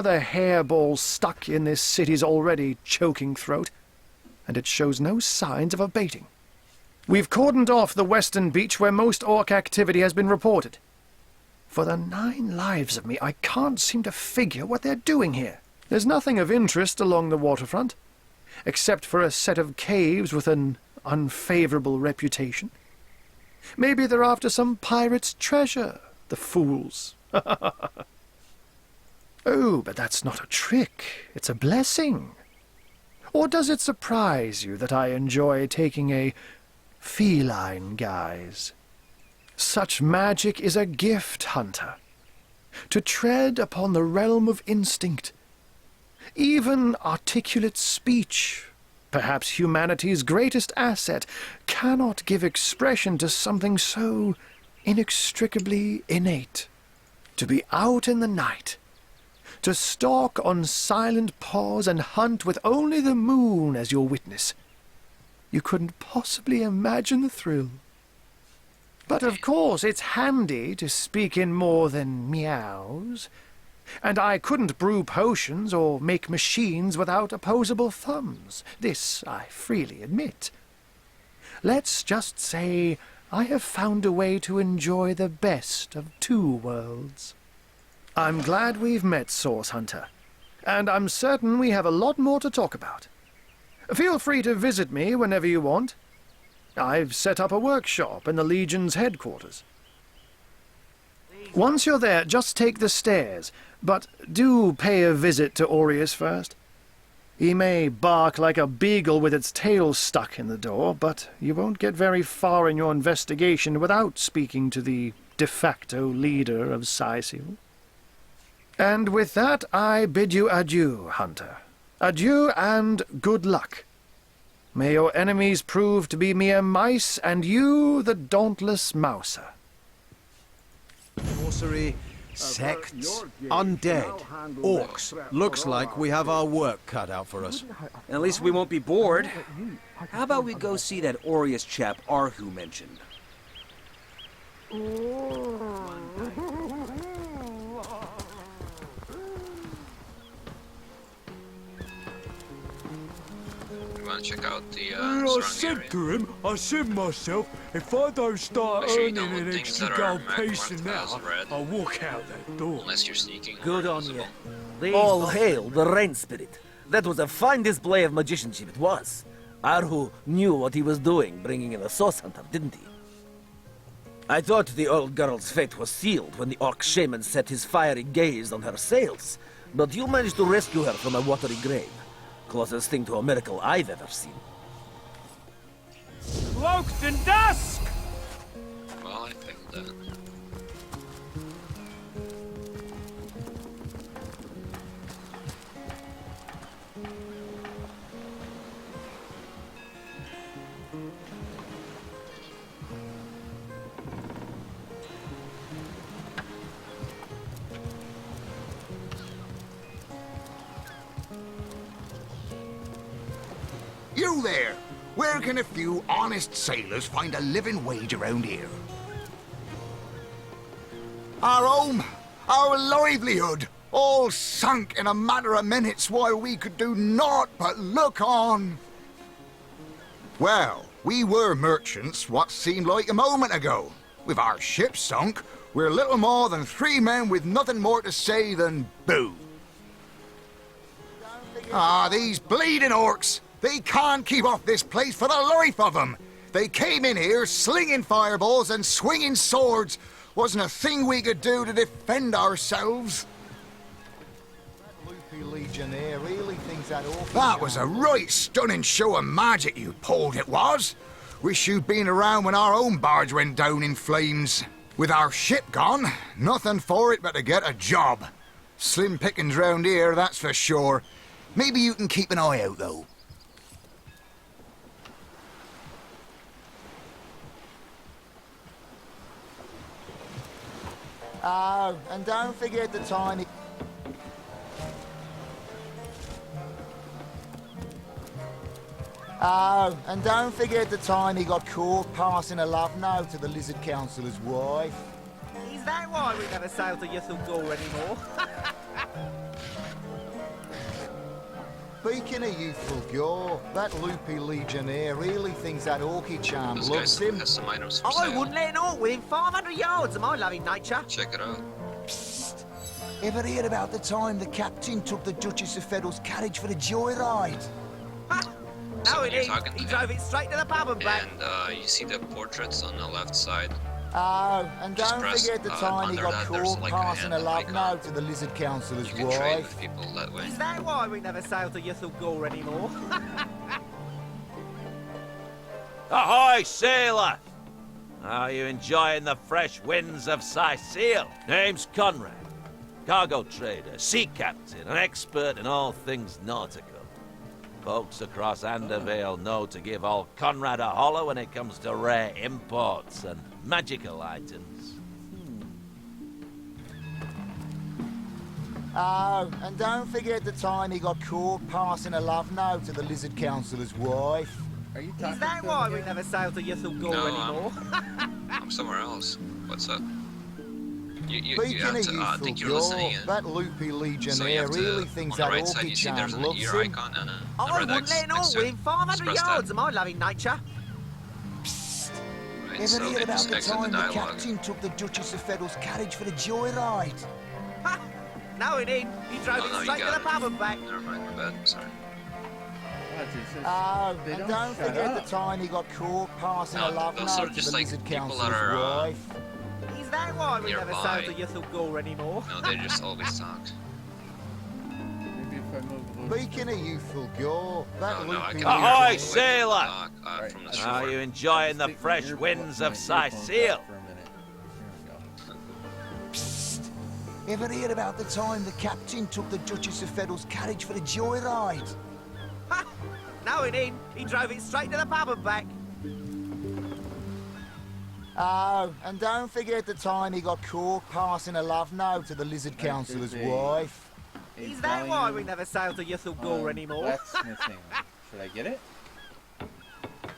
The hairball stuck in this city's already choking throat, and it shows no signs of abating. We've cordoned off the western beach where most orc activity has been reported. For the 9 lives of me, I can't seem to figure what they're doing here. There's nothing of interest along the waterfront, except for a set of caves with an unfavorable reputation. Maybe they're after some pirate's treasure, the fools. Oh, but that's not a trick. It's a blessing. Or does it surprise you that I enjoy taking a feline guise? Such magic is a gift, Hunter. To tread upon the realm of instinct. Even articulate speech, perhaps humanity's greatest asset, cannot give expression to something so inextricably innate. To be out in the night, to stalk on silent paws and hunt with only the moon as your witness. You couldn't possibly imagine the thrill. But of course it's handy to speak in more than meows. And I couldn't brew potions or make machines without opposable thumbs. This I freely admit. Let's just say I have found a way to enjoy the best of 2 worlds. I'm glad we've met, Source Hunter, and I'm certain we have a lot more to talk about. Feel free to visit me whenever you want. I've set up a workshop in the Legion's headquarters. Once you're there, just take the stairs, but do pay a visit to Aureus first. He may bark like a beagle with its tail stuck in the door, but you won't get very far in your investigation without speaking to the de facto leader of Sicil. And with that, I bid you adieu, Hunter. Adieu and good luck. May your enemies prove to be mere mice, and you the dauntless mouser. Sorcery, sects, undead, orcs. Looks like we have our work cut out for us. At least we won't be bored. How about we go see that Aureus chap Arhu mentioned? Check out the I said to him, I said myself, if I don't start earning an extra gold piece an hour, I'll walk out that door. Unless you're sneaking. Good on you. All hail the rain spirit. That was a fine display of magicianship, it was. Arhu knew what he was doing, bringing in a source hunter, didn't he? I thought the old girl's fate was sealed when the orc shaman set his fiery gaze on her sails, but you managed to rescue her from a watery grave. Closest thing to a miracle I've ever seen. Cloaked in dusk! Well, I think that. You there! Where can a few honest sailors find a living wage around here? Our home, our livelihood, all sunk in a matter of minutes while we could do naught but look on. Well, we were merchants what seemed like a moment ago. With our ship sunk, we're little more than 3 men with nothing more to say than boo. Ah, these bleeding orcs! They can't keep off this place for the life of them. They came in here slinging fireballs and swinging swords. Wasn't a thing we could do to defend ourselves. Legionnaire really thinks that awful. That was a right stunning show of magic you pulled, it was. Wish you'd been around when our own barge went down in flames. With our ship gone, nothing for it but to get a job. Slim pickings round here, that's for sure. Maybe you can keep an eye out, though. Oh, and don't forget the tiny... Oh, and don't forget the time he got caught passing a love note to the Lizard Councillor's wife. Is that why we never sail to Yethul anymore? Speaking of youthful gore, that loopy legionnaire really thinks that orky charm This loves guy him. has some items for I sale. wouldn't let an orc within 500 yards of my loving nature. Check it out. Ever heard about the time the captain took the Duchess of Feddle's carriage for the joyride? Ha! No, So it you're ain't. talking He to drove it straight to the pub and back. And you see the portraits on the left side. Oh, and Just don't press, forget the time he under got that, there's caught like a passing a hand love icon. note to the lizard councillor's You can trade with wife. people that way. Is that why we never sail to Ythel Gore anymore? Ahoy, sailor! Are you enjoying the fresh winds of Sicile? Name's Conrad. Cargo trader, sea captain, an expert in all things nautical. Folks across Andervale know to give old Conrad a holler when it comes to rare imports and magical items. Oh, and don't forget the time he got caught passing a love note to the lizard councillor's wife. Are you talking Is that to why him we again? never sail to Ythel Gore No, anymore? I'm somewhere else. What's up? You Speaking have of to, youthful think you're listening gore, in. that loopy So you legionnaire have to, really thinks on that the right side, orky you see charm there's an loves ear him. icon and a I red wouldn't X let an next orc to it. within 500 Just press yards that. of my loving nature. Right, Ever so hear they about just the exit the time the dialogue. captain took the Duchess of Feddle's carriage for the joyride? Ha! No, it ain't. He drove Oh, it no, you straight to got the it. pub and back. Never mind, my bad. Sorry. What, it says Oh, they and don't don't shut forget up. the time he got caught passing No, a love those are note to just the like lizard people that councillor's are, wife. Is that why we never Nearby. sail to Ythel Gore anymore? No, they just always talk. Maybe if I move a little Speaking of youthful gore, that No, I loopy can Ahoy, hear legionnaire... it sailor! from the Right. from the Are shore. Are you enjoying the Stick my fresh earpod- winds my of earphones out Sicile? for a minute. Here we go. Psst. Ever hear about the time the captain took the Duchess of Feddle's carriage for the joyride? Ha! No, it ain't. He drove it straight to the pub and back. Oh, and don't forget the time he got caught passing a love note to the lizard councillor's there's a- wife. A Is that why we volume never sail to Ythel on Gore anymore? blacksmithing. Should I get it?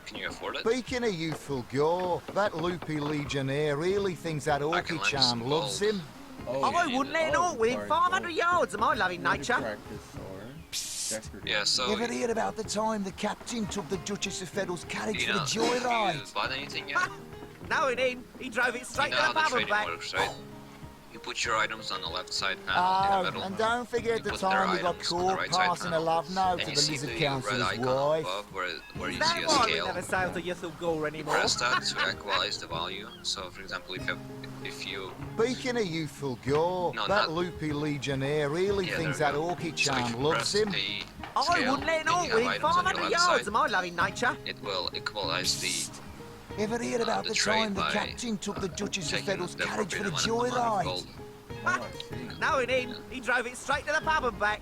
Can you afford it? Speaking of youthful gore, that loopy legionnaire really thinks that I can orky lend you charm some loves gold. him. Oh, I wouldn't let an oh, orc within sorry, 500 gold. yards of my loving Need to nature. practice or decorative. Yeah, so Ever hear about the time the captain took the Duchess of Feddle's carriage you for know, the have you joyride? bought anything yet? Ha! No, it ain't. He drove it You straight know to how the the pub and trading back. works, right? You put your items on the left side panel Oh, in the middle. and don't forget You the put their time he got items on the caught right side passing a panel. love note And to you the see lizard the red councillor's icon wife. above where Is you see that a why we scale. never sail to Ythel Gore anymore? Press that to equalize the value. So, for example, if you Speaking of youthful gore, No, that not- loopy legionnaire really yeah, thinks there that we go. orky So if charm you loves press him. a I scale wouldn't let an and orc you have within items on your 500 left yards side, of my loving nature. it will equalize the Ever hear about the the trade time the by, captain took the Duchess of taking Feddle's the carriage for the appropriate amount of joyride? gold. Oh, I see. No, it ain't. He drove it straight to the pub and back.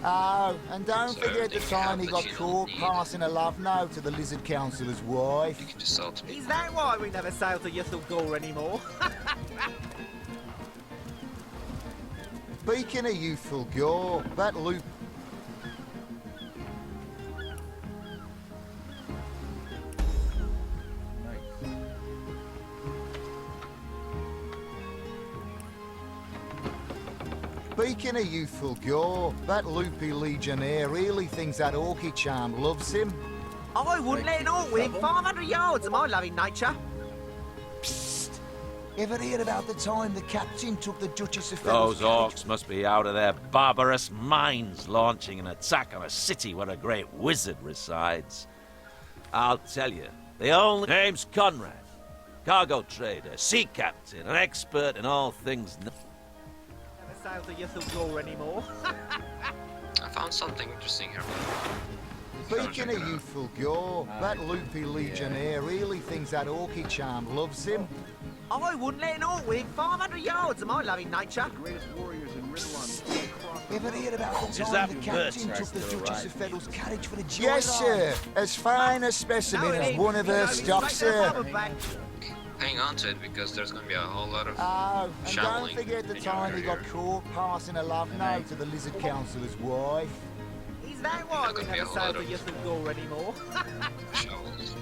Oh, and don't So forget the everything you time have he that got you don't caught need. passing a love note to the lizard councillor's wife. You can just sell it to people. Is that why we never sail to Ythel Gore anymore? Speaking of youthful gore, that loop... Nice. Speaking of youthful gore, that loopy legionnaire really thinks that orky charm loves him. I wouldn't let an orc within 500 yards of my loving nature. Psst. Ever hear about the time the captain took the Duchess of Those Feddle's carriage? orcs must be out of their barbarous minds launching an attack on a city where a great wizard resides. I'll tell you, the only name's Conrad. Cargo trader, sea captain, an expert in all things... Never sail to Ythel Gore anymore. I found something interesting here. Speaking of youthful gore, that loopy legionnaire really thinks that orky charm loves him. I wouldn't let an orc within 500 yards of my loving nature. Ever hear about the Is time that the captain Bert took the still Duchess of arrived? Feddle's carriage for the joyride? Yes, sir. As fine a No, specimen it as ain't. one of He her drove it stock, straight to the pub sir. and back. Hang on to it because there's going to be a whole lot of Oh, and don't shambling forget the in your time he got area. caught passing a love note to the lizard councillor's wife. Is that why Not we gonna be never a sail lot to of- Ythel Gore anymore? shovels.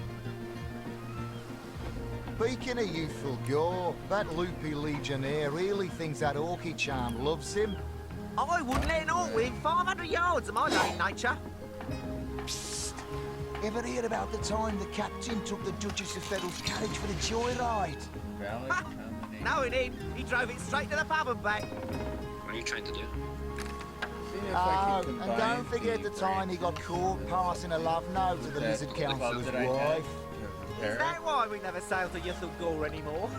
Speaking of youthful gore, that loopy legionnaire really thinks that orky charm loves him. I wouldn't let an orc win 500 yards of my loving nature. Ever hear about the time the captain took the Duchess of Federal's carriage for the joyride? Valid combination. No, he didn't. He drove it straight to the pub and back. What are you trying to do? See if I Oh, can and combine don't forget the time he got caught passing a love note to the Lizard Councillor's that I had wife. to Is repair that why we never sail to Ythel anymore?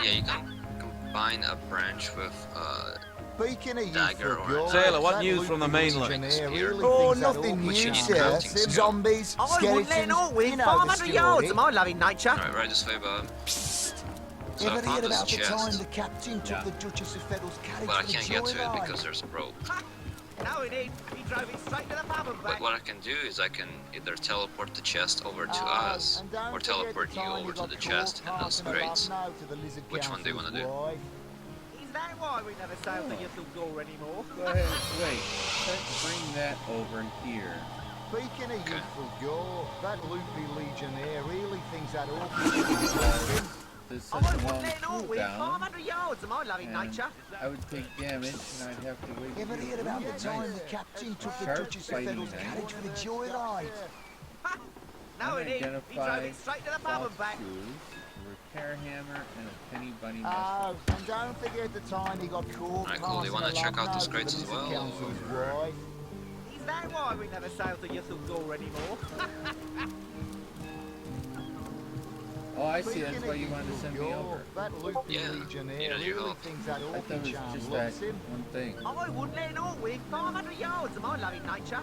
Yeah, you can combine a branch with Speaking of Dagger youthful or- girls, Sailor, what that news from the Luffy mainland? legionnaire really Oh, thinks that nothing all Which you new, need creatures, sir. crafting skill. Zombies, I wouldn't let an orc skeletons, win you know the 500 yards of story. my loving nature. Alright, right this way, Bob. So I Ever hear found this about the time chest, the captain took Yeah. the Duchess of Federal's carriage but I for the can't get to it joyride? because there's a rope. No, he didn't. He drove it straight to the pub and But back. what I can do is I can either teleport the chest over to Oh, us, and don't or forget teleport the you time over he to got the caught chest and those passing a love crates. note to the Lizard Which one do you wanna do? Councillor's wife. Is that why we never sail to Ythel anymore? Go ahead, wait. Let's bring that over here. Speaking of Okay. youthful gore, that loopy legionnaire really thinks that orchid should be broken. There's I such a wouldn't long let an orc win cooldown, 500 yards of my loving and nature. I would take damage, and I'd have to wait. Ever hear about the time the captain took the Sharp Duchess of fighting Federal's knife. carriage for the joyride? No, he didn't. He drove Unidentified it straight to the pub and back. shoes, a repair hammer, and a penny bunny Oh, and don't forget the time he got caught Alright, cool. Do you passing wanna a check love out those note to crates the as Lizard well, Councillor's or- wife. Is that why we never sail to Ythel anymore? Oh, I see. Speaking That's of why you wanted to youthful send me gore, over. that loopy Yeah, legionnaire needed your really help. thinks that I thought it orchid was charm just that loves him. one thing. I wouldn't let an orc win 500 yards of my loving nature.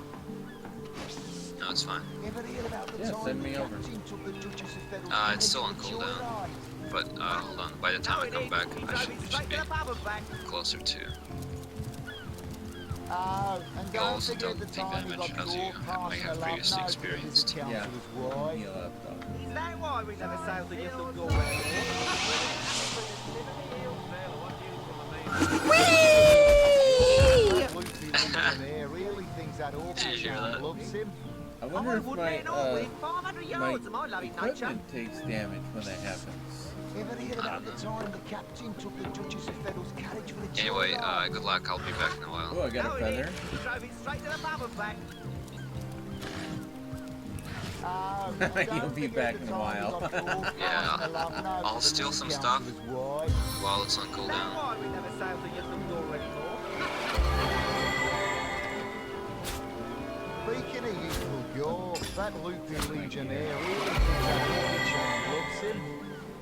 No, it's fine. Ever hear about the Yeah, time send the me over. captain took the Duchess of Federal's It's carriage still for on the cooldown. joyride? But hold on. By the time No, I he come didn't. back, He I drove should it just straight be to the pub and back. closer to. Oh, and You don't also forget don't the take time he damage got as you caught may passing a have love previously note to the experienced. Lizard Yeah. Councillor's wife. Heal up, though. Is that why we never sail to Ythel That loopy legionnaire really thinks that Did you orchid hear charm that? loves him. I I wonder if wouldn't my let an orc win 500 yards of my loving nature. equipment takes damage when that happens. Ever hear about the time the captain took the Duchess of Federal's carriage for the Anyway, joyride? good luck. I'll be back in a while. Oh, I got No, a he feather. didn't. He drove it straight to the pub and back. Oh, and You'll don't be forget back the in a time he while. got caught Yeah, passing a love note to I'll the steal Lizard some stuff. Councillor's wife. While it's on Is that cooldown. why we never sail to Ythel anymore? Speaking of youthful gore, that loopy legionnaire really thinks that orchid charm loves him.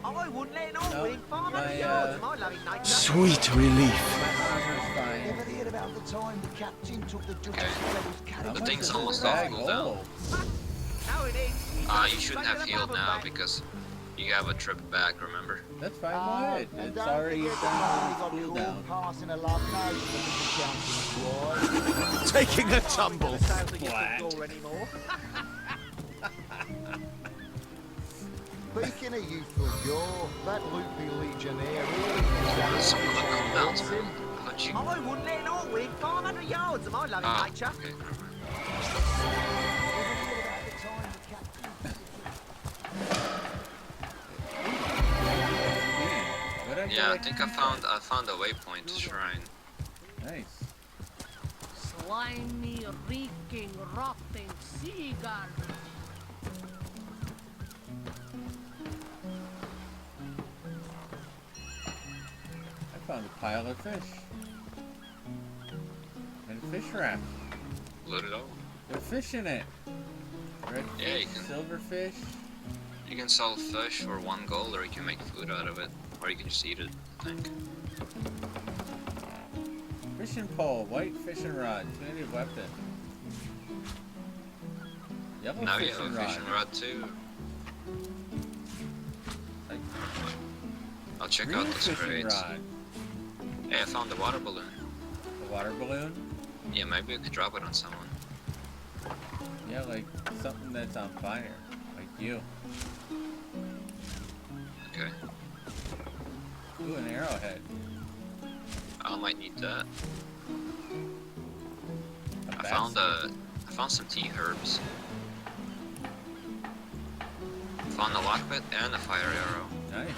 I wouldn't let an orc No, win 500 my, yards of my loving nature. Sweet relief. My armor's fine. Ever hear about the time the captain took the Duchess Okay. of Federal's How carriage The much thing's is almost this off bag? cooldown. Oh, No, it is. He drove You it shouldn't straight have to the healed pub and now back. because you have a trip back, remember? that's fine. Oh, Go ahead. and It's don't already forget the done time he its got cooldown. caught passing a love note to the Lizard Councillor's wife. Taking a tumble. Never sail to Splat. Ythel anymore. Speaking of youthful gore, that loopy legionnaire really thinks that There's some orchid other charm cooldowns. loves him. I thought you. I wouldn't let an orc win 500 yards of my loving Oh, nature. okay, never mind. What'd I get? Yeah, I think I found a waypoint shrine. Nice. Slimy, reeking, rotting seagull. I found a pile of fish. And a fish wrap. Load it all. There's fish in it. Red Yeah, fish, you can- silver fish. You can sell fish for 1 gold, or you can make food out of it, or you can just eat it, I think. Fishing pole, white fishing rod, tentative weapon. Yellow Now you have fishing a rod. fishing rod too. Like, I'll check green out those fishing crates. rod. Hey, I found the water balloon. The water balloon. Yeah, maybe we could drop it on someone. Yeah, like something that's on fire. Like you. Okay. Ooh, an arrowhead. I might need that. A I basket. found some tea herbs. Found a lockbit and a fire arrow. Nice.